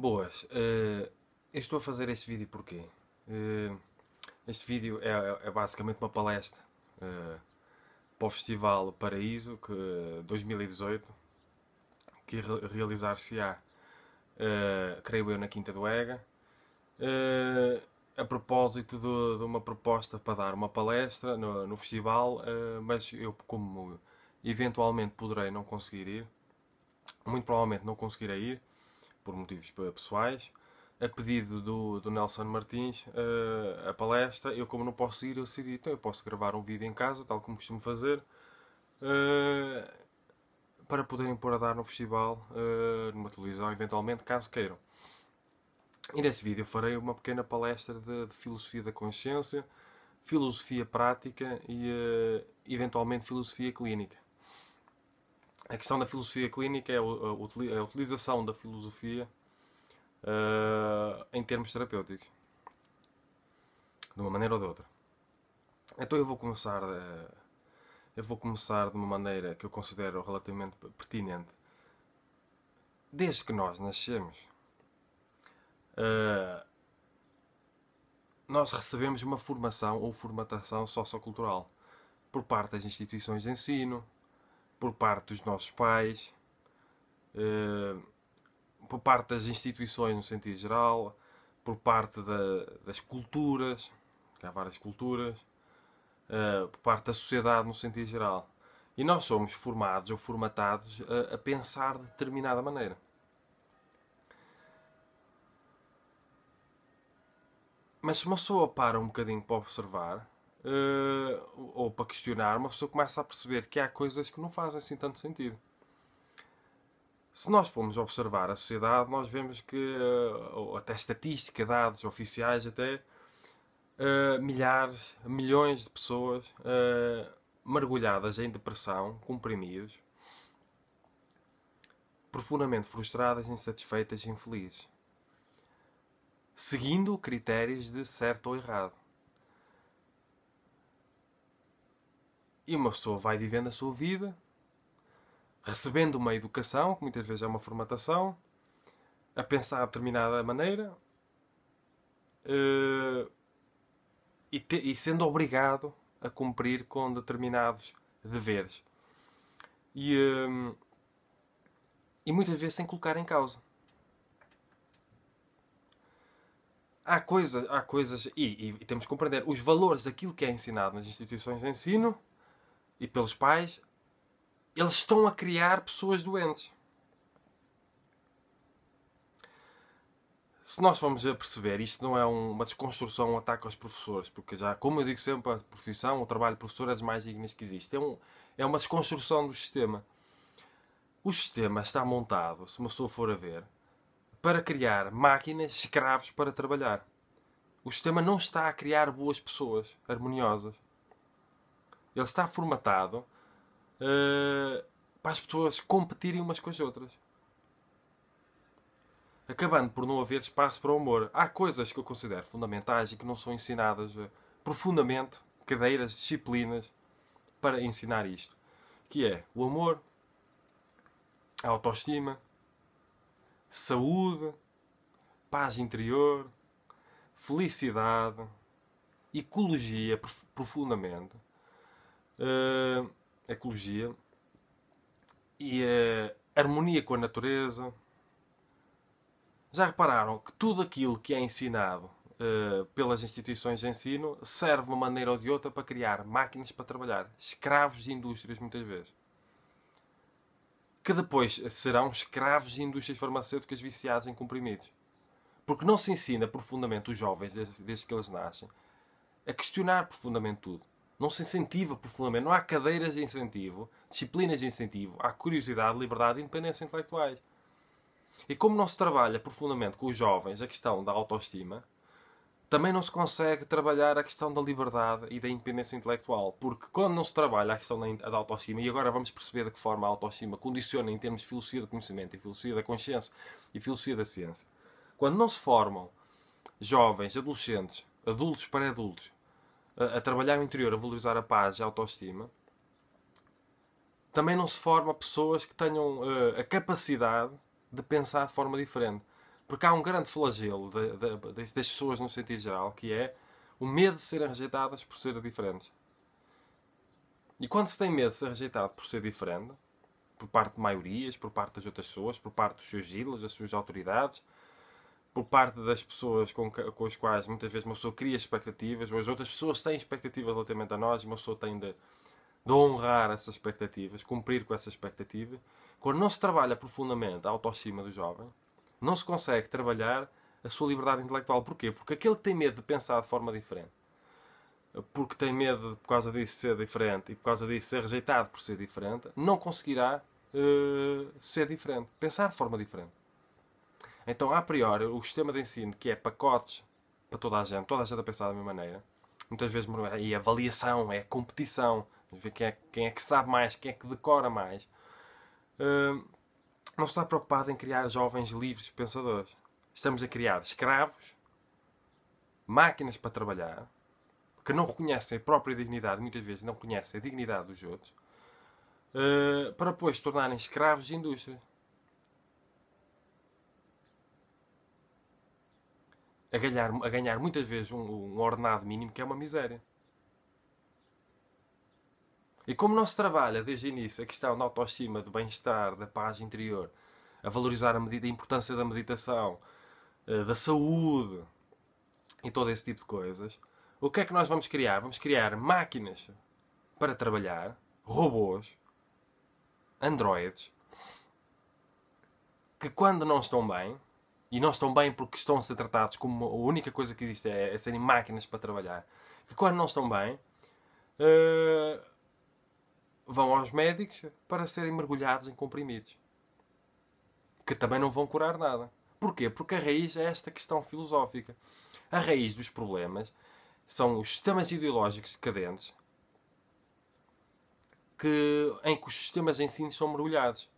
Boas, eu estou a fazer este vídeo porquê? Este vídeo é basicamente uma palestra para o Festival Paraíso 2018, que realizar-se-á, creio eu, na Quinta do Ega, a propósito de uma proposta para dar uma palestra no festival, mas eu, como eventualmente poderei não conseguir ir, muito provavelmente não conseguirei ir, por motivos pessoais, a pedido do Nelson Martins, a palestra. Eu, como não posso ir, eu decidi, então eu posso gravar um vídeo em casa, tal como costumo fazer, uh, para poderem pôr a dar no festival, numa televisão, eventualmente, caso queiram. E nesse vídeo farei uma pequena palestra de filosofia da consciência, filosofia prática e, eventualmente, filosofia clínica. A questão da filosofia clínica é a utilização da filosofia em termos terapêuticos, de uma maneira ou de outra. Então eu vou começar de uma maneira que eu considero relativamente pertinente. Desde que nós nascemos, nós recebemos uma formação ou formatação sociocultural por parte das instituições de ensino, por parte dos nossos pais, por parte das instituições no sentido geral, por parte das culturas, que há várias culturas, por parte da sociedade no sentido geral. E nós somos formados ou formatados a pensar de determinada maneira. Mas se uma pessoa para um bocadinho para observar, ou para questionar, uma pessoa começa a perceber que há coisas que não fazem assim tanto sentido. Se nós formos observar a sociedade, nós vemos que, até estatística, dados oficiais, até milhares, milhões de pessoas mergulhadas em depressão, comprimidos, profundamente frustradas, insatisfeitas e infelizes, seguindo critérios de certo ou errado. E uma pessoa vai vivendo a sua vida, recebendo uma educação, que muitas vezes é uma formatação, a pensar de determinada maneira, e sendo obrigado a cumprir com determinados deveres. E muitas vezes sem colocar em causa. Há coisas e temos que compreender os valores daquilo que é ensinado nas instituições de ensino e pelos pais. Eles estão a criar pessoas doentes. Se nós formos a perceber, isto não é uma desconstrução, um ataque aos professores, porque já, como eu digo sempre, a profissão, o trabalho de professor é das mais dignas que existe. É uma desconstrução do sistema. O sistema está montado, se uma pessoa for a ver, para criar máquinas, escravos para trabalhar. O sistema não está a criar boas pessoas, harmoniosas. Ele está formatado para as pessoas competirem umas com as outras. Acabando por não haver espaço para o humor. Há coisas que eu considero fundamentais e que não são ensinadas profundamente, cadeiras, disciplinas, para ensinar isto. Que é o amor, a autoestima, saúde, paz interior, felicidade, ecologia, profundamente. Ecologia e harmonia com a natureza. Já repararam que tudo aquilo que é ensinado pelas instituições de ensino serve de uma maneira ou de outra para criar máquinas para trabalhar, escravos de indústrias muitas vezes, que depois serão escravos de indústrias farmacêuticas viciados em comprimidos, porque não se ensina profundamente os jovens desde que eles nascem a questionar profundamente tudo. Não se incentiva profundamente, não há cadeiras de incentivo, disciplinas de incentivo, há curiosidade, liberdade e independência intelectuais. E como não se trabalha profundamente com os jovens a questão da autoestima, também não se consegue trabalhar a questão da liberdade e da independência intelectual. Porque quando não se trabalha a questão da autoestima, e agora vamos perceber de que forma a autoestima condiciona em termos de filosofia do conhecimento e filosofia da consciência e filosofia da ciência. Quando não se formam jovens, adolescentes, adultos para adultos, a trabalhar o interior, a valorizar a paz e a autoestima, também não se forma pessoas que tenham a capacidade de pensar de forma diferente. Porque há um grande flagelo das pessoas no sentido geral, que é o medo de serem rejeitadas por serem diferentes. E quando se tem medo de ser rejeitado por ser diferente, por parte de maiorias, por parte das outras pessoas, por parte dos seus ídolos, das suas autoridades, por parte das pessoas com as quais muitas vezes uma pessoa cria expectativas, ou as outras pessoas têm expectativas relativamente a nós, e uma pessoa tem de honrar essas expectativas, cumprir com essa expectativa. Quando não se trabalha profundamente a autoestima do jovem, não se consegue trabalhar a sua liberdade intelectual. Porquê? Porque aquele que tem medo de pensar de forma diferente, porque tem medo de, por causa disso, ser diferente, e por causa disso ser rejeitado por ser diferente, não conseguirá ser diferente, pensar de forma diferente. Então, a priori, o sistema de ensino, que é pacotes para toda a gente a pensar da mesma maneira, muitas vezes é avaliação, é competição, ver quem é que sabe mais, quem é que decora mais, não está preocupado em criar jovens livres pensadores. Estamos a criar escravos, máquinas para trabalhar, que não reconhecem a própria dignidade, muitas vezes não reconhecem a dignidade dos outros, para depois se tornarem escravos de indústria. A ganhar muitas vezes um ordenado mínimo, que é uma miséria. E como não se trabalha desde o início a questão da autoestima, do bem-estar, da paz interior, a valorizar a importância da meditação, da saúde e todo esse tipo de coisas, o que é que nós vamos criar? Vamos criar máquinas para trabalhar, robôs, androides, que quando não estão bem, e não estão bem porque estão a ser tratados como a única coisa que existe é serem máquinas para trabalhar, que quando não estão bem, vão aos médicos para serem mergulhados em comprimidos, que também não vão curar nada. Porquê? Porque a raiz é esta questão filosófica. A raiz dos problemas são os sistemas ideológicos decadentes em que os sistemas de ensino são mergulhados.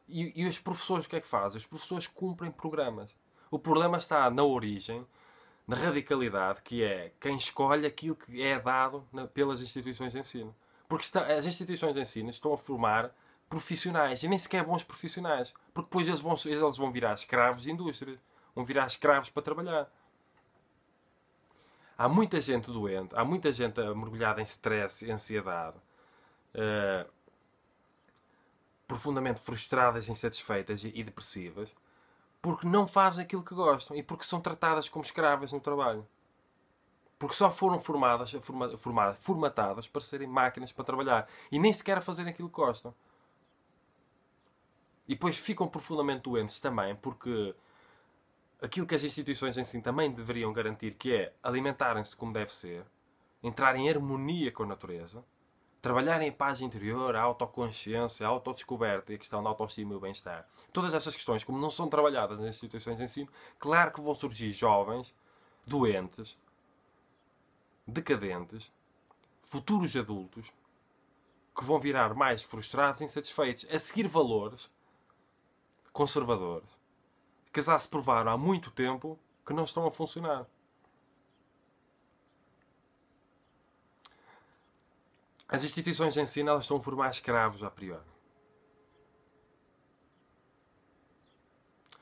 E os professores o que é que fazem? Os professores cumprem programas. O problema está na origem, na radicalidade, que é quem escolhe aquilo que é dado pelas instituições de ensino. Porque as instituições de ensino estão a formar profissionais, e nem sequer bons profissionais. Porque depois eles vão virar escravos de indústria. Vão virar escravos para trabalhar. Há muita gente doente, há muita gente mergulhada em stress e ansiedade, profundamente frustradas, insatisfeitas e depressivas, porque não fazem aquilo que gostam e porque são tratadas como escravas no trabalho. Porque só foram formatadas para serem máquinas para trabalhar e nem sequer a fazerem aquilo que gostam. E depois ficam profundamente doentes também, porque aquilo que as instituições em si também deveriam garantir, que é alimentarem-se como deve ser, entrar em harmonia com a natureza, trabalhar em paz interior, a autoconsciência, a autodescoberta e a questão da autoestima e o bem-estar. Todas essas questões, como não são trabalhadas nas instituições de ensino, claro que vão surgir jovens, doentes, decadentes, futuros adultos, que vão virar mais frustrados e insatisfeitos, a seguir valores conservadores, que já se provaram há muito tempo que não estão a funcionar. As instituições de ensino, elas estão a formar escravos a priori.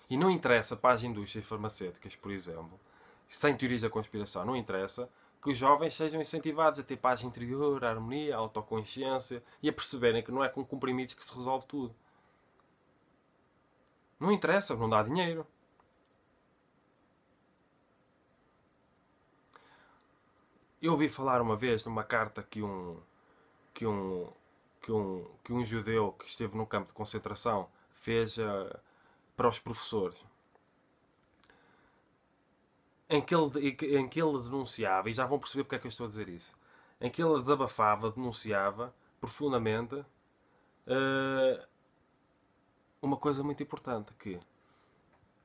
E não interessa para as indústrias farmacêuticas, por exemplo, sem teorias da conspiração, não interessa que os jovens sejam incentivados a ter paz interior, a harmonia, a autoconsciência e a perceberem que não é com comprimidos que se resolve tudo. Não interessa, não dá dinheiro. Eu ouvi falar uma vez numa carta que um judeu que esteve no campo de concentração fez para os professores, em que ele denunciava, e já vão perceber porque é que eu estou a dizer isso, em que ele desabafava, denunciava profundamente uma coisa muito importante, que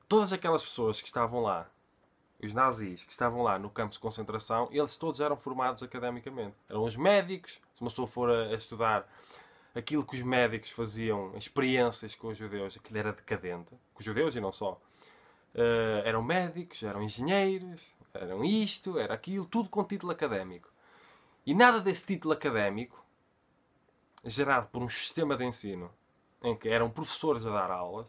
todas aquelas pessoas que estavam lá, os nazis que estavam lá no campo de concentração, eles todos eram formados academicamente. Eram os médicos. Se uma pessoa for a estudar aquilo que os médicos faziam, experiências com os judeus, aquilo era decadente. Com os judeus e não só. Eram médicos, eram engenheiros, eram isto, era aquilo, tudo com título académico. E nada desse título académico, gerado por um sistema de ensino em que eram professores a dar aulas,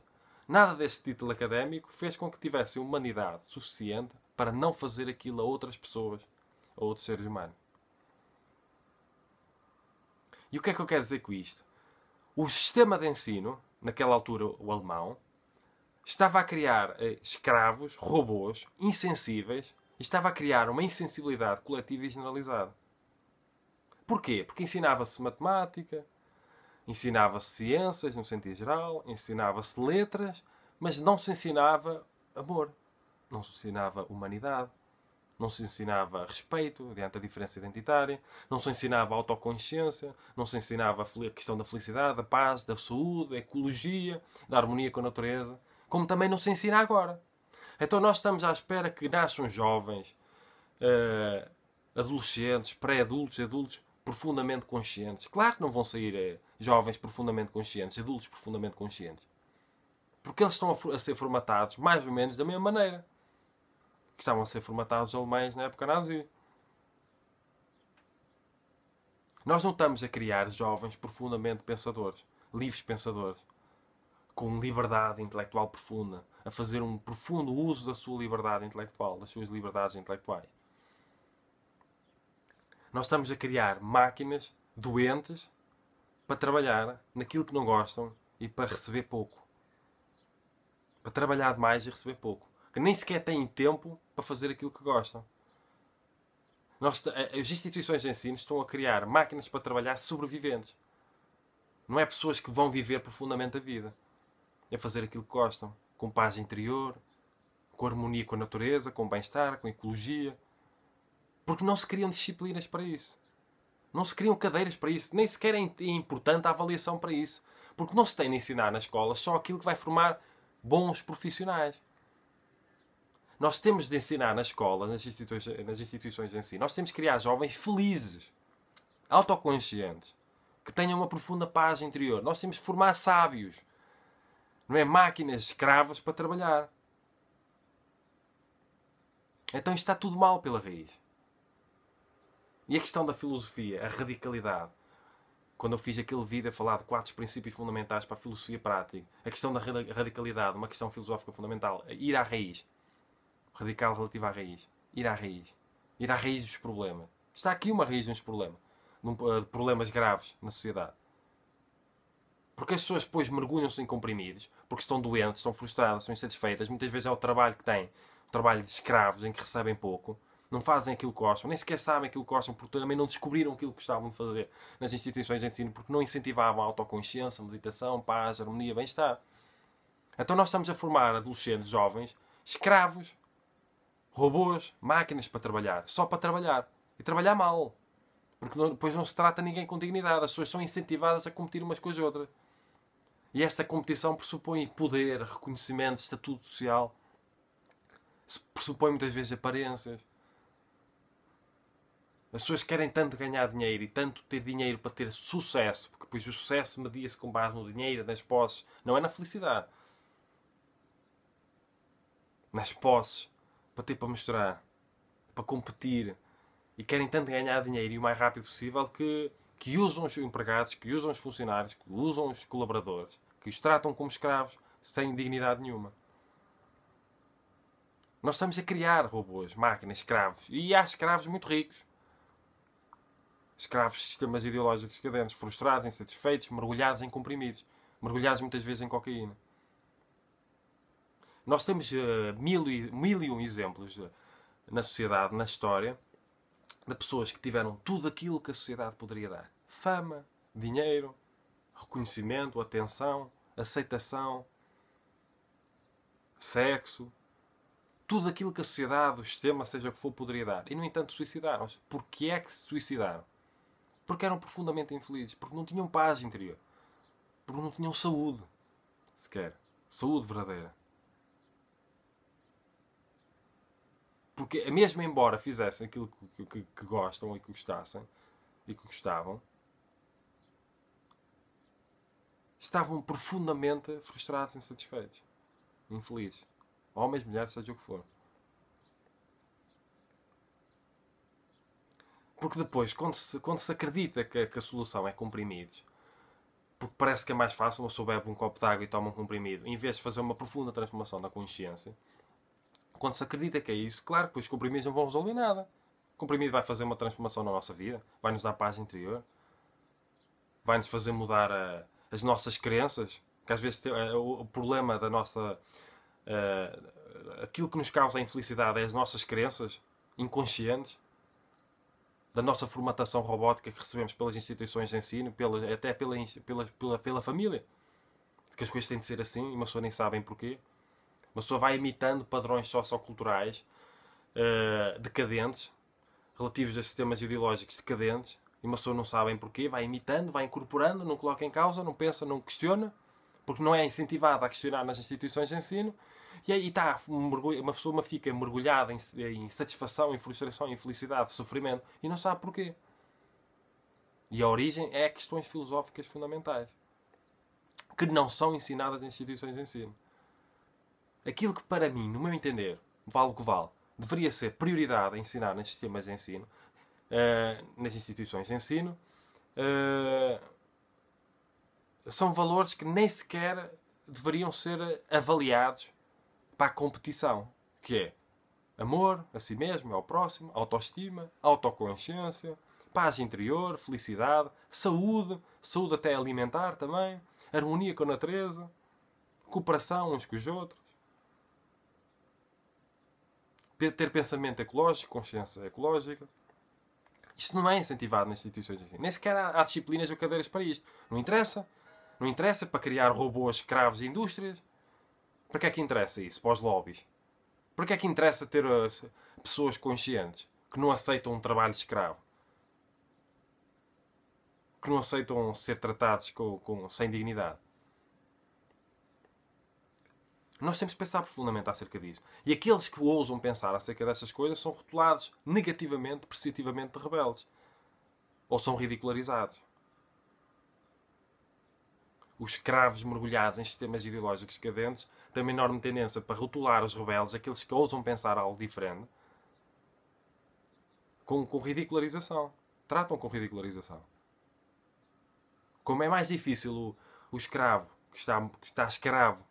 nada desse título académico fez com que tivessem humanidade suficiente para não fazer aquilo a outras pessoas, a outros seres humanos. E o que é que eu quero dizer com isto? O sistema de ensino, naquela altura o alemão, estava a criar escravos, robôs, insensíveis, e estava a criar uma insensibilidade coletiva e generalizada. Porquê? Porque ensinava-se matemática, ensinava-se ciências, no sentido geral, ensinava-se letras, mas não se ensinava amor, não se ensinava humanidade, não se ensinava respeito diante da diferença identitária, não se ensinava autoconsciência, não se ensinava a questão da felicidade, da paz, da saúde, da ecologia, da harmonia com a natureza, como também não se ensina agora. Então nós estamos à espera que nasçam jovens, adolescentes, pré-adultos, adultos profundamente conscientes. Claro que não vão sair jovens profundamente conscientes, adultos profundamente conscientes. Porque eles estão a ser formatados mais ou menos da mesma maneira que estavam a ser formatados os alemães na época nazi. Nós não estamos a criar jovens profundamente pensadores, livres pensadores, com liberdade intelectual profunda, a fazer um profundo uso da sua liberdade intelectual, das suas liberdades intelectuais. Nós estamos a criar máquinas doentes para trabalhar naquilo que não gostam e para receber pouco. Para trabalhar demais e receber pouco. Que nem sequer têm tempo para fazer aquilo que gostam. As instituições de ensino estão a criar máquinas para trabalhar sobreviventes. Não é pessoas que vão viver profundamente a vida. É fazer aquilo que gostam. Com paz interior, com harmonia com a natureza, com bem-estar, com ecologia. Porque não se criam disciplinas para isso. Não se criam cadeiras para isso. Nem sequer é importante a avaliação para isso. Porque não se tem de ensinar na escola só aquilo que vai formar bons profissionais. Nós temos de ensinar na escola, nas instituições de ensino, nós temos de criar jovens felizes, autoconscientes, que tenham uma profunda paz interior. Nós temos de formar sábios. Não é máquinas escravas para trabalhar. Então isto está tudo mal pela raiz. E a questão da filosofia, a radicalidade. Quando eu fiz aquele vídeo a falar de 4 princípios fundamentais para a filosofia prática, a questão da radicalidade, uma questão filosófica fundamental, ir à raiz. Radical relativo à raiz. Ir à raiz. Ir à raiz dos problemas. Está aqui uma raiz dos problemas. De problemas graves na sociedade. Porque as pessoas depois mergulham-se em comprimidos, porque estão doentes, estão frustradas, estão insatisfeitas. Muitas vezes é o trabalho que têm. O trabalho de escravos, em que recebem pouco. Não fazem aquilo que gostam. Nem sequer sabem aquilo que gostam, porque também não descobriram aquilo que gostavam de fazer nas instituições de ensino, porque não incentivavam a autoconsciência, meditação, paz, harmonia, bem-estar. Então nós estamos a formar adolescentes, jovens, escravos, robôs, máquinas para trabalhar. Só para trabalhar. E trabalhar mal. Porque depois não se trata ninguém com dignidade. As pessoas são incentivadas a competir umas com as outras. E esta competição pressupõe poder, reconhecimento, estatuto social. Pressupõe muitas vezes aparências. As pessoas querem tanto ganhar dinheiro e tanto ter dinheiro para ter sucesso, porque depois o sucesso media-se com base no dinheiro, nas posses. Não é na felicidade. Nas posses. Para ter para mostrar. Para competir. E querem tanto ganhar dinheiro e o mais rápido possível que usam os empregados, que usam os funcionários, que usam os colaboradores, que os tratam como escravos sem dignidade nenhuma. Nós estamos a criar robôs, máquinas, escravos. E há escravos muito ricos. Escravos de sistemas ideológicos cadentes, frustrados, insatisfeitos, mergulhados em comprimidos. Mergulhados muitas vezes em cocaína. Nós temos mil e um exemplos na sociedade, na história, de pessoas que tiveram tudo aquilo que a sociedade poderia dar. Fama, dinheiro, reconhecimento, atenção, aceitação, sexo. Tudo aquilo que a sociedade, o sistema, seja o que for, poderia dar. E, no entanto, suicidaram-se. Porquê é que se suicidaram? Porque eram profundamente infelizes. Porque não tinham paz interior. Porque não tinham saúde. Sequer. Saúde verdadeira. Porque, mesmo embora fizessem aquilo que gostam e que gostassem, e que gostavam, estavam profundamente frustrados e insatisfeitos. Infelizes. Homens, mulheres, seja o que for. Porque depois, quando se acredita que a solução é comprimidos, porque parece que é mais fácil, uma pessoa bebe um copo de água e toma um comprimido, em vez de fazer uma profunda transformação da consciência. Quando se acredita que é isso, claro que os comprimidos não vão resolver nada. O comprimido vai fazer uma transformação na nossa vida, vai nos dar paz interior, vai nos fazer mudar as nossas crenças, que às vezes o problema da nossa... aquilo que nos causa a infelicidade é as nossas crenças inconscientes, da nossa formatação robótica que recebemos pelas instituições de ensino, até pela família. Que as coisas têm de ser assim e uma pessoa nem sabe porquê. Uma pessoa vai imitando padrões socioculturais decadentes, relativos a sistemas ideológicos decadentes, e uma pessoa não sabe porquê, vai imitando, vai incorporando, não coloca em causa, não pensa, não questiona, porque não é incentivada a questionar nas instituições de ensino, e aí está, uma pessoa fica mergulhada em satisfação, em frustração, em felicidade, sofrimento, e não sabe porquê. E a origem é questões filosóficas fundamentais, que não são ensinadas nas instituições de ensino. Aquilo que para mim, no meu entender, vale o que vale, deveria ser prioridade a ensinar nos sistemas de ensino, nas instituições de ensino, são valores que nem sequer deveriam ser avaliados para a competição, que é amor a si mesmo, ao próximo, autoestima, autoconsciência, paz interior, felicidade, saúde, saúde até alimentar também, harmonia com a natureza, cooperação uns com os outros, ter pensamento ecológico, consciência ecológica. Isto não é incentivado nas instituições de ensino. Nem sequer há disciplinas ou cadeiras para isto. Não interessa. Não interessa para criar robôs escravos de indústrias. Para que é que interessa isso? Para os lobbies. Para que é que interessa ter pessoas conscientes que não aceitam um trabalho escravo? Que não aceitam ser tratados sem dignidade? Nós temos que pensar profundamente acerca disso. E aqueles que ousam pensar acerca destas coisas são rotulados negativamente, perceptivamente de rebeldes. Ou são ridicularizados. Os escravos mergulhados em sistemas ideológicos decadentes têm uma enorme tendência para rotular os rebeldes, aqueles que ousam pensar algo diferente, com ridicularização. Tratam com ridicularização. Como é mais difícil o escravo, que está escravo,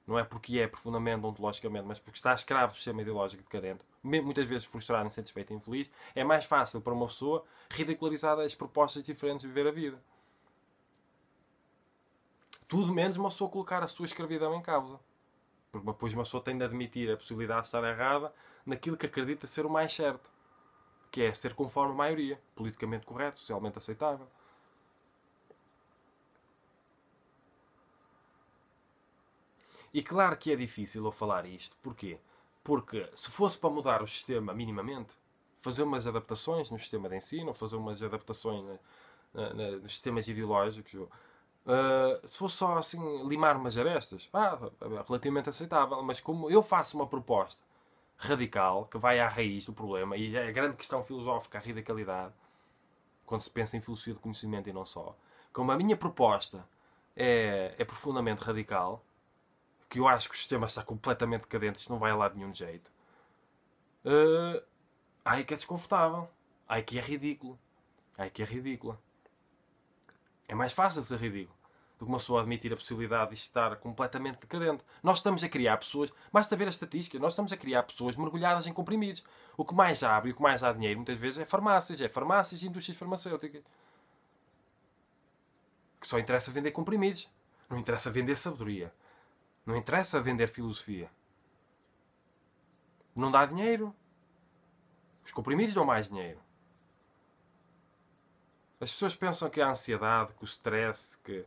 não é porque é profundamente ontologicamente, mas porque está escravo do sistema ideológico decadente, muitas vezes frustrado, insatisfeito e infeliz, é mais fácil para uma pessoa ridicularizar as propostas diferentes de viver a vida. Tudo menos uma pessoa colocar a sua escravidão em causa. Porque depois uma pessoa tem de admitir a possibilidade de estar errada naquilo que acredita ser o mais certo. Que é ser conforme a maioria. Politicamente correto, socialmente aceitável. E claro que é difícil eu falar isto. Porquê? Porque se fosse para mudar o sistema minimamente, fazer umas adaptações no sistema de ensino, fazer umas adaptações nos sistemas ideológicos, se fosse só assim limar umas arestas, relativamente aceitável. Mas como eu faço uma proposta radical que vai à raiz do problema, e é a grande questão filosófica, a radicalidade, quando se pensa em filosofia do conhecimento e não só, como a minha proposta é profundamente radical, que eu acho que o sistema está completamente decadente, isto não vai a lado de nenhum jeito, ai que é desconfortável, ai que é ridículo, ai que é ridícula. É mais fácil ser ridículo do que uma pessoa admitir a possibilidade de estar completamente decadente. Nós estamos a criar pessoas, basta ver a estatística, nós estamos a criar pessoas mergulhadas em comprimidos. O que mais abre e o que mais dá dinheiro muitas vezes é farmácias e indústrias farmacêuticas. Que só interessa vender comprimidos. Não interessa vender sabedoria. Não interessa vender filosofia. Não dá dinheiro. Os comprimidos dão mais dinheiro. As pessoas pensam que a ansiedade, que o stress, que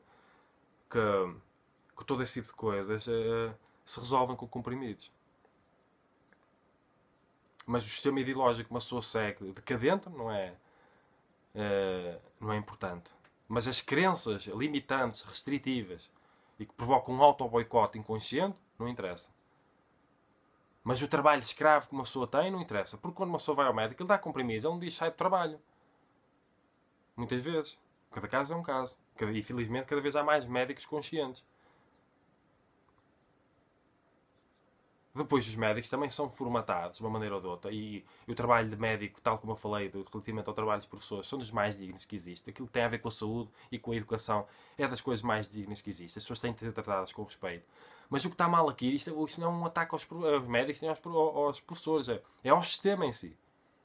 todo esse tipo de coisas se resolvem com comprimidos. Mas o sistema ideológico que uma pessoa segue decadente não é importante. Mas as crenças limitantes, restritivas e que provocam um auto-boicote inconsciente, não interessa. Mas o trabalho escravo que uma pessoa tem não interessa. Porque quando uma pessoa vai ao médico, ele dá comprimidos, ele não diz sai do trabalho. Muitas vezes. Cada caso é um caso. E felizmente cada vez há mais médicos conscientes. Depois os médicos também são formatados de uma maneira ou de outra. E o trabalho de médico, tal como eu falei, relativamente ao trabalho dos professores, são dos mais dignos que existe. Aquilo que tem a ver com a saúde e com a educação é das coisas mais dignas que existe. As pessoas têm de ser tratadas com respeito. Mas o que está mal aqui, isto não é um ataque aos médicos nem aos professores. É ao sistema em si.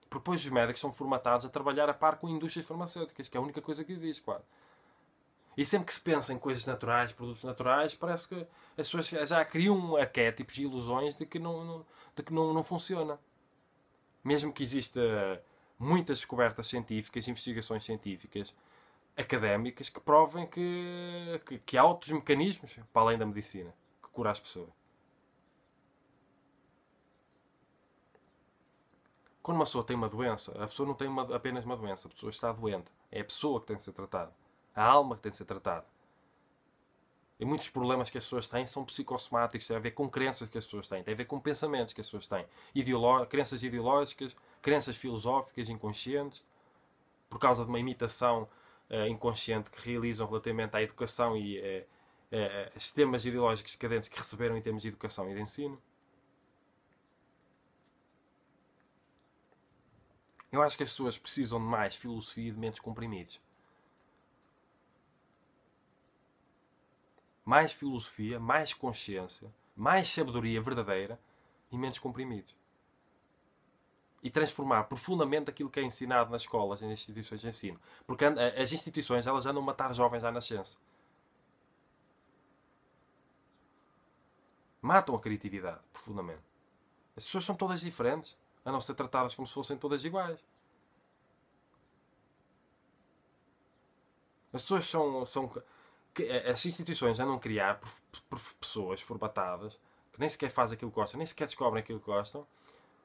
Porque depois os médicos são formatados a trabalhar a par com indústrias farmacêuticas, que é a única coisa que existe, quase. E sempre que se pensa em coisas naturais, produtos naturais, parece que as pessoas já criam arquétipos e ilusões de que não funciona. Mesmo que exista muitas descobertas científicas, investigações científicas, académicas, que provem que há outros mecanismos, para além da medicina, que cura as pessoas. Quando uma pessoa tem uma doença, a pessoa não tem apenas uma doença, a pessoa está doente. É a pessoa que tem de ser tratada. A alma que tem de ser tratada. E muitos problemas que as pessoas têm são psicossomáticos, têm a ver com crenças que as pessoas têm, têm a ver com pensamentos que as pessoas têm. Crenças ideológicas, crenças filosóficas inconscientes, por causa de uma imitação inconsciente que realizam relativamente à educação e sistemas ideológicos decadentes que receberam em termos de educação e de ensino. Eu acho que as pessoas precisam de mais filosofia e de menos comprimidos. Mais filosofia, mais consciência, mais sabedoria verdadeira e menos comprimidos. E transformar profundamente aquilo que é ensinado nas escolas e nas instituições de ensino. Porque as instituições elas andam a matar jovens à nascença. Matam a criatividade profundamente. As pessoas são todas diferentes, a não ser tratadas como se fossem todas iguais. As pessoas as instituições andam a criar por pessoas formatadas que nem sequer fazem aquilo que gostam, nem sequer descobrem aquilo que gostam,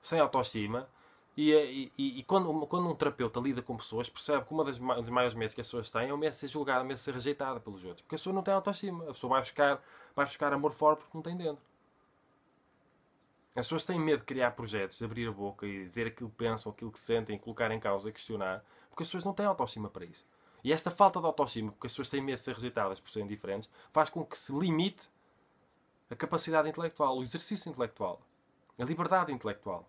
sem autoestima. E quando um terapeuta lida com pessoas, percebe que dos maiores medos que as pessoas têm é o medo de ser julgada, o medo de ser rejeitada pelos outros. Porque a pessoa não tem autoestima. A pessoa vai buscar amor fora porque não tem dentro. As pessoas têm medo de criar projetos, de abrir a boca e dizer aquilo que pensam, aquilo que sentem, colocar em causa e questionar, porque as pessoas não têm autoestima para isso. E esta falta de autoestima, porque as pessoas têm medo de ser rejeitadas por serem diferentes, faz com que se limite a capacidade intelectual, o exercício intelectual, a liberdade intelectual,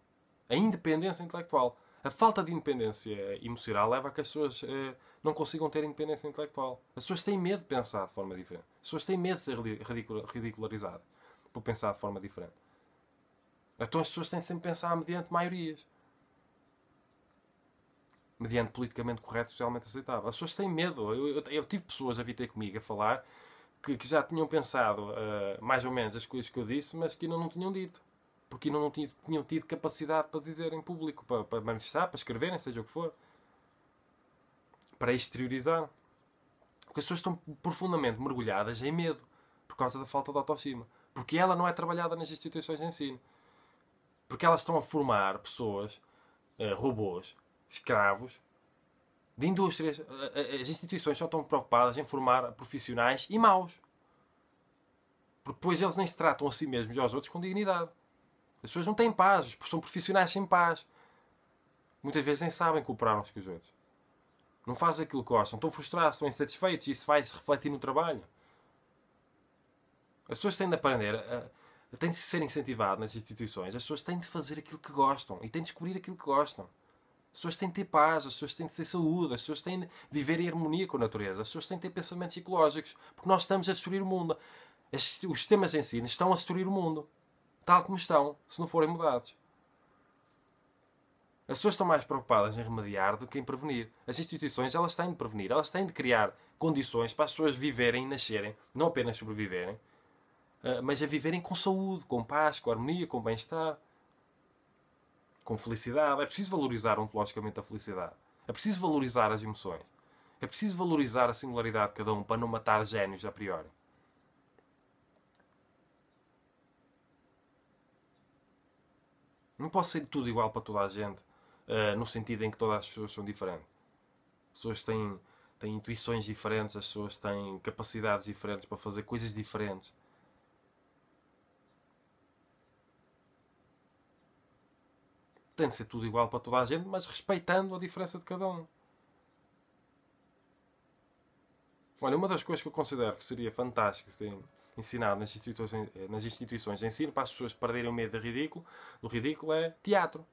a independência intelectual. A falta de independência emocional leva a que as pessoas não consigam ter independência intelectual. As pessoas têm medo de pensar de forma diferente. As pessoas têm medo de ser ridicularizadas por pensar de forma diferente. Então as pessoas têm sempre de pensar mediante maiorias. Mediante politicamente correto, socialmente aceitável. As pessoas têm medo. Eu tive pessoas a vir ter comigo a falar que já tinham pensado mais ou menos as coisas que eu disse, mas que ainda não tinham dito. Porque ainda não tinham tido capacidade para dizer em público, para manifestar, para escreverem, seja o que for. Para exteriorizar. Porque as pessoas estão profundamente mergulhadas em medo por causa da falta de autoestima. Porque ela não é trabalhada nas instituições de ensino. Porque elas estão a formar pessoas, robôs, escravos, de indústrias. As instituições só estão preocupadas em formar profissionais e maus. Porque depois eles nem se tratam a si mesmos e aos outros com dignidade. As pessoas não têm paz, são profissionais sem paz. Muitas vezes nem sabem cooperar uns com os outros. Não fazem aquilo que gostam, estão frustrados, estão insatisfeitos e isso vai se refletir no trabalho. As pessoas têm de aprender, têm de ser incentivadas nas instituições, as pessoas têm de fazer aquilo que gostam e têm de descobrir aquilo que gostam. As pessoas têm de ter paz, as pessoas têm de ter saúde, as pessoas têm de viver em harmonia com a natureza, as pessoas têm de ter pensamentos ecológicos, porque nós estamos a destruir o mundo. Os sistemas de ensino estão a destruir o mundo, tal como estão, se não forem mudados. As pessoas estão mais preocupadas em remediar do que em prevenir. As instituições, elas têm de prevenir, elas têm de criar condições para as pessoas viverem e nascerem, não apenas sobreviverem, mas a viverem com saúde, com paz, com harmonia, com bem-estar, com felicidade. É preciso valorizar ontologicamente a felicidade. É preciso valorizar as emoções. É preciso valorizar a singularidade de cada um para não matar génios a priori. Não pode ser tudo igual para toda a gente, no sentido em que todas as pessoas são diferentes. As pessoas têm intuições diferentes, as pessoas têm capacidades diferentes para fazer coisas diferentes. Tem de ser tudo igual para toda a gente, mas respeitando a diferença de cada um. Olha, uma das coisas que eu considero que seria fantástico, assim, ensinado nas instituições de ensino para as pessoas perderem o medo do ridículo é teatro.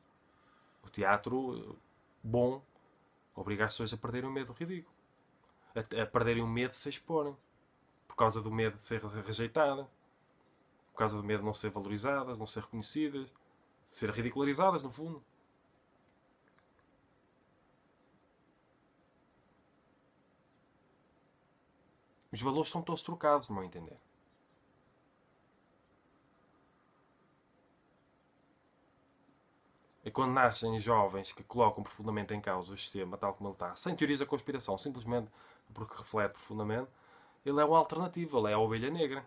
O teatro bom obriga as pessoas a perderem o medo do ridículo. A perderem o medo de se exporem. Por causa do medo de ser rejeitada. Por causa do medo de não ser valorizadas, de não ser reconhecidas. De ser ridicularizadas, no fundo. Os valores são todos trocados, no meu entender. É quando nascem jovens que colocam profundamente em causa o sistema, tal como ele está, sem teorias da conspiração, simplesmente porque reflete profundamente, ele é o alternativo, ele é a ovelha negra.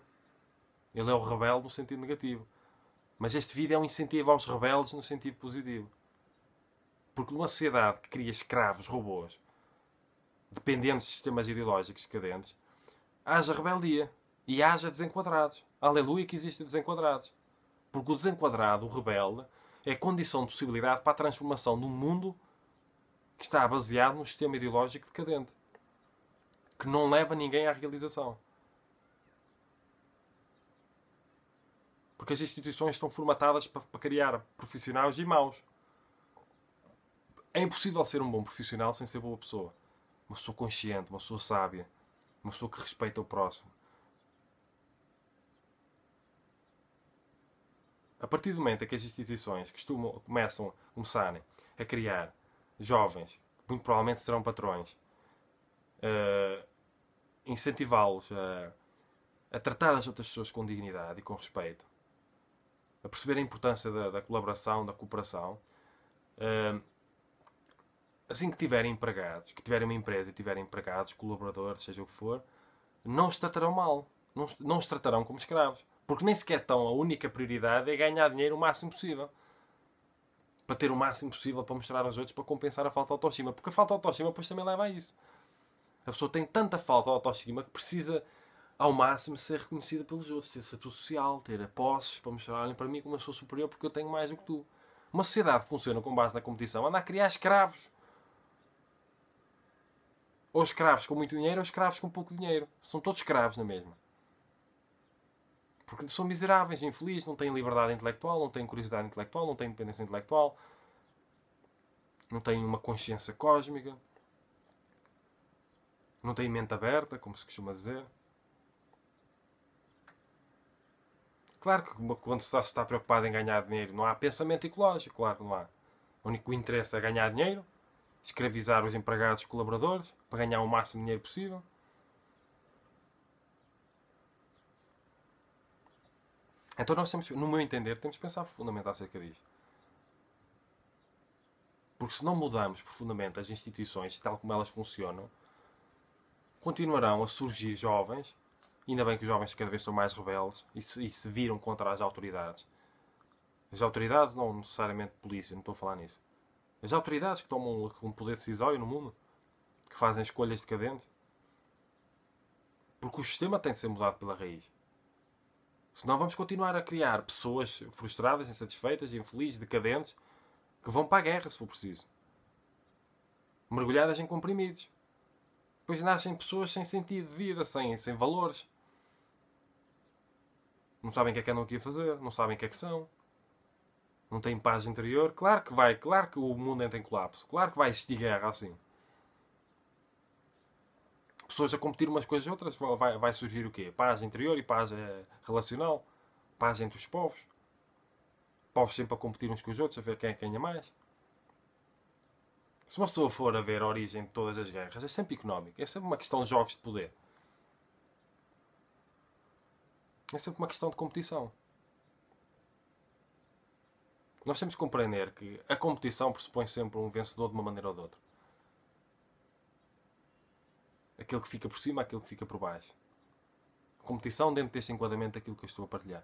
Ele é o rebelde no sentido negativo. Mas este vídeo é um incentivo aos rebeldes no sentido positivo. Porque numa sociedade que cria escravos, robôs, dependentes de sistemas ideológicos decadentes, haja rebeldia e haja desenquadrados. Aleluia que existem desenquadrados. Porque o desenquadrado, o rebelde, é a condição de possibilidade para a transformação de um mundo que está baseado num sistema ideológico decadente. Que não leva ninguém à realização. Porque as instituições estão formatadas para criar profissionais e maus. É impossível ser um bom profissional sem ser boa pessoa. Uma pessoa consciente, uma pessoa sábia, uma pessoa que respeita o próximo. A partir do momento em que as instituições começarem a criar jovens, que muito provavelmente serão patrões, incentivá-los a tratar as outras pessoas com dignidade e com respeito, a perceber a importância da colaboração, da cooperação, assim que tiverem empregados, que tiverem uma empresa e tiverem empregados, colaboradores, seja o que for, não os tratarão mal. Não os tratarão como escravos. Porque nem sequer a única prioridade é ganhar dinheiro o máximo possível. Para ter o máximo possível para mostrar aos outros, para compensar a falta de autoestima. Porque a falta de autoestima depois também leva a isso. A pessoa tem tanta falta de autoestima que precisa ao máximo ser reconhecida pelos outros. Ter status social, ter posses para mostrar, olhem para mim como eu sou superior porque eu tenho mais do que tu. Uma sociedade que funciona com base na competição anda a criar escravos. Ou escravos com muito dinheiro ou escravos com pouco dinheiro. São todos escravos na mesma. Porque são miseráveis, infelizes, não têm liberdade intelectual, não têm curiosidade intelectual, não têm independência intelectual, não têm uma consciência cósmica, não têm mente aberta, como se costuma dizer. Claro que quando se está preocupado em ganhar dinheiro não há pensamento ecológico, claro que não há. O único interesse é ganhar dinheiro, escravizar os empregados e colaboradores para ganhar o máximo de dinheiro possível. Então nós temos, no meu entender, temos que pensar profundamente acerca disto. Porque se não mudarmos profundamente as instituições, tal como elas funcionam, continuarão a surgir jovens, ainda bem que os jovens cada vez estão mais rebeldes e se viram contra as autoridades. As autoridades, não necessariamente polícia, não estou a falar nisso. As autoridades que tomam um poder decisório no mundo, que fazem escolhas decadentes. Porque o sistema tem de ser mudado pela raiz. Senão vamos continuar a criar pessoas frustradas, insatisfeitas, infelizes, decadentes, que vão para a guerra, se for preciso. Mergulhadas em comprimidos. Depois nascem pessoas sem sentido de vida, sem valores. Não sabem o que é que andam aqui a fazer, não sabem o que é que são. Não têm paz interior. Claro que o mundo entra em colapso. Claro que vai existir guerra assim. Pessoas a competir umas com as outras, vai surgir o quê? Paz interior e paz relacional. Paz entre os povos. Povos sempre a competir uns com os outros, a ver quem é que ganha mais. Se uma pessoa for a ver a origem de todas as guerras, é sempre económico. É sempre uma questão de jogos de poder. É sempre uma questão de competição. Nós temos que compreender que a competição pressupõe sempre um vencedor de uma maneira ou de outra. Aquele que fica por cima, aquele que fica por baixo. A competição dentro deste enquadramento daquilo que eu estou a partilhar.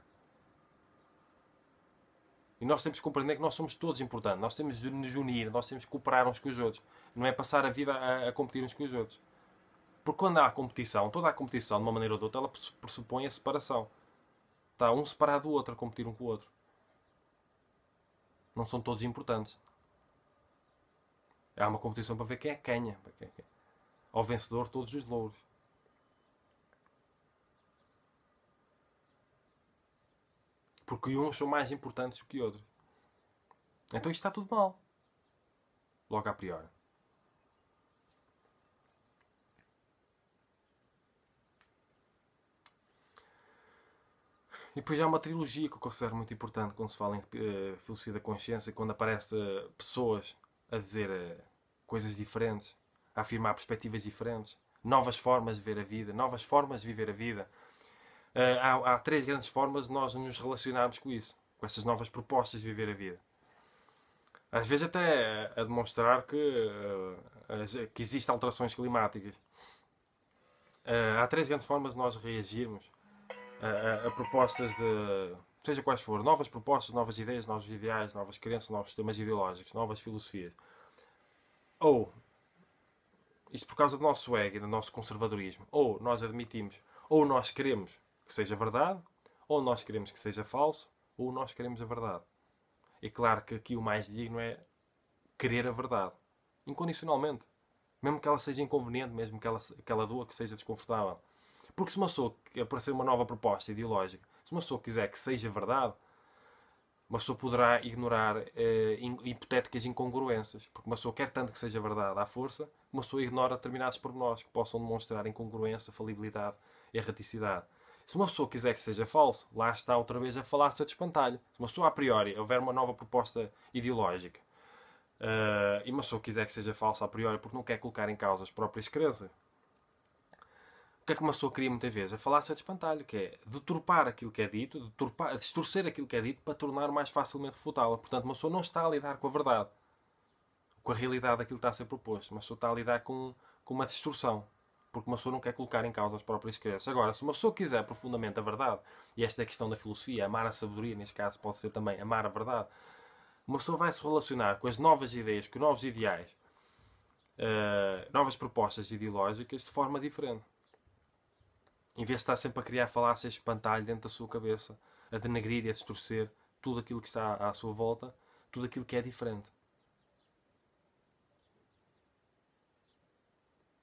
E nós temos que compreender que nós somos todos importantes. Nós temos de nos unir, nós temos de cooperar uns com os outros. Não é passar a vida a competir uns com os outros. Porque quando há competição, toda a competição, de uma maneira ou de outra, ela pressupõe a separação. Está um separado do outro, a competir um com o outro. Não são todos importantes. Há uma competição para ver quem é que ganha. Ao vencedor, todos os louros. Porque uns são mais importantes do que outros. Então isto está tudo mal. Logo a priori. E depois há uma trilogia que eu considero muito importante quando se fala em filosofia da consciência, quando aparecem pessoas a dizer coisas diferentes, a afirmar perspectivas diferentes, novas formas de ver a vida, novas formas de viver a vida. Há três grandes formas de nós nos relacionarmos com isso, com essas novas propostas de viver a vida. Às vezes até a demonstrar que existem alterações climáticas. Há três grandes formas de nós reagirmos a propostas de, seja quais forem, novas propostas, novas ideias, novos ideais, novas crenças, novos sistemas ideológicos, novas filosofias. Ou, isto por causa do nosso ego e do nosso conservadorismo, ou nós admitimos, ou nós queremos que seja verdade, ou nós queremos que seja falso, ou nós queremos a verdade. É claro que aqui o mais digno é querer a verdade. Incondicionalmente. Mesmo que ela seja inconveniente, mesmo que ela doa, que seja desconfortável. Porque se uma pessoa aparecer uma nova proposta ideológica, se uma pessoa quiser que seja verdade, uma pessoa poderá ignorar hipotéticas incongruências. Porque uma pessoa quer tanto que seja verdade à força, uma pessoa ignora determinados pormenores que possam demonstrar incongruência, falibilidade e erraticidade. Se uma pessoa quiser que seja falso, lá está outra vez a falar-se de espantalho. Se uma pessoa a priori houver uma nova proposta ideológica e uma pessoa quiser que seja falsa a priori porque não quer colocar em causa as próprias crenças, o que é que uma pessoa cria muitas vezes? A falar-se de espantalho, que é deturpar aquilo que é dito, distorcer aquilo que é dito para tornar mais facilmente refutável. Portanto, uma pessoa não está a lidar com a verdade, com a realidade daquilo que está a ser proposto. Uma pessoa está a lidar com uma distorção. Porque uma pessoa não quer colocar em causa as próprias crenças. Agora, se uma pessoa quiser profundamente a verdade, e esta é a questão da filosofia, amar a sabedoria, neste caso pode ser também amar a verdade, uma pessoa vai se relacionar com as novas ideias, com os novos ideais, novas propostas ideológicas de forma diferente. Em vez de estar sempre a criar falácias de espantalho dentro da sua cabeça, a denegrir e a distorcer tudo aquilo que está à sua volta, tudo aquilo que é diferente.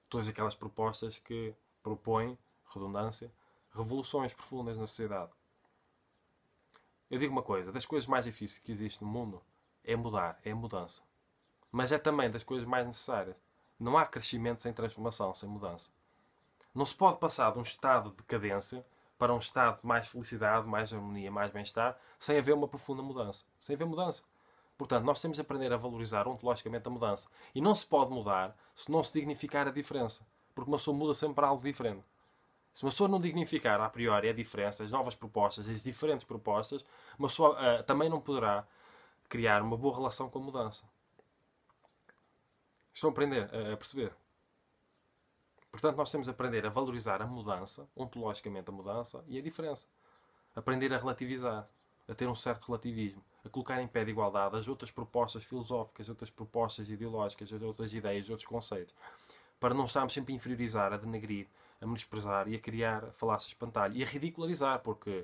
Todas aquelas propostas que propõem, redundância, revoluções profundas na sociedade. Eu digo uma coisa, das coisas mais difíceis que existe no mundo é mudar, é a mudança. Mas é também das coisas mais necessárias. Não há crescimento sem transformação, sem mudança. Não se pode passar de um estado de decadência para um estado de mais felicidade, mais harmonia, mais bem-estar, sem haver uma profunda mudança. Sem haver mudança. Portanto, nós temos de aprender a valorizar ontologicamente a mudança. E não se pode mudar se não se dignificar a diferença. Porque uma pessoa muda sempre para algo diferente. Se uma pessoa não dignificar a priori a diferença, as novas propostas, as diferentes propostas, uma pessoa também não poderá criar uma boa relação com a mudança. Estão a aprender, a perceber? Portanto, nós temos de aprender a valorizar a mudança, ontologicamente a mudança e a diferença. Aprender a relativizar, a ter um certo relativismo, a colocar em pé de igualdade as outras propostas filosóficas, as outras propostas ideológicas, as outras ideias, os outros conceitos, para não estarmos sempre a inferiorizar, a denegrir, a menosprezar e a criar falácias de espantalho e a ridicularizar, porque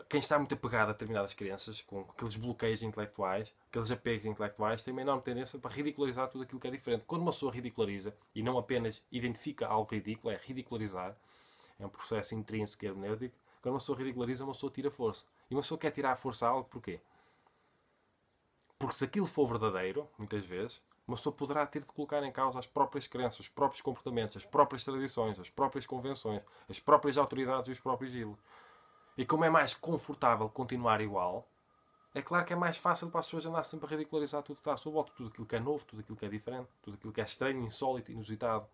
quem está muito apegado a determinadas crenças, com aqueles bloqueios intelectuais, aqueles apegos intelectuais, tem uma enorme tendência para ridicularizar tudo aquilo que é diferente. Quando uma pessoa ridiculariza, e não apenas identifica algo ridículo, é ridicularizar, é um processo intrínseco e hermenêutico, quando uma pessoa ridiculariza, uma pessoa tira força. E uma pessoa quer tirar a força a algo, porquê? Porque se aquilo for verdadeiro, muitas vezes, uma pessoa poderá ter de colocar em causa as próprias crenças, os próprios comportamentos, as próprias tradições, as próprias convenções, as próprias autoridades e os próprios ídolos. E como é mais confortável continuar igual, é claro que é mais fácil para as pessoas andar sempre a ridicularizar tudo que está à sua volta, tudo aquilo que é novo, tudo aquilo que é diferente, tudo aquilo que é estranho, insólito, inusitado.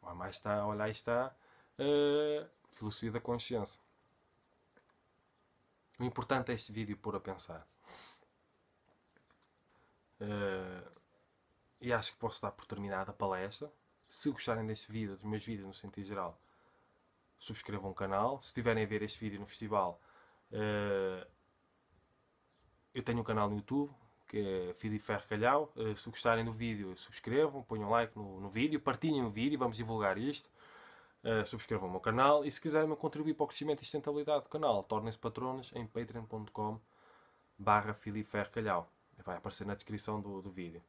Olha, aí está filosofia da consciência. O importante é este vídeo pôr a pensar. E acho que posso dar por terminada a palestra. Se gostarem deste vídeo, dos meus vídeos no sentido geral, subscrevam o canal. Se estiverem a ver este vídeo no festival, eu tenho um canal no YouTube, que é Filipe Ferro Calhau. Se gostarem do vídeo, subscrevam, ponham um like no vídeo, partilhem o vídeo, vamos divulgar isto. Subscrevam o meu canal e se quiserem contribuir para o crescimento e sustentabilidade do canal, tornem-se patronos em patreon.com/Filipe Ferro Calhau. Vai aparecer na descrição do vídeo.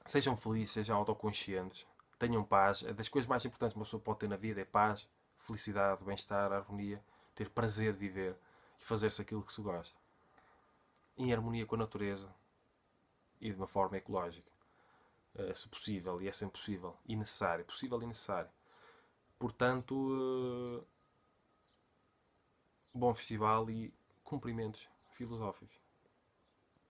Sejam felizes, sejam autoconscientes, tenham paz. Das coisas mais importantes que uma pessoa pode ter na vida é paz, felicidade, bem-estar, harmonia, ter prazer de viver e fazer-se aquilo que se gosta. Em harmonia com a natureza e de uma forma ecológica. Se possível, e é sempre possível, e necessário. Possível e necessário. Portanto, bom festival e cumprimentos filosóficos.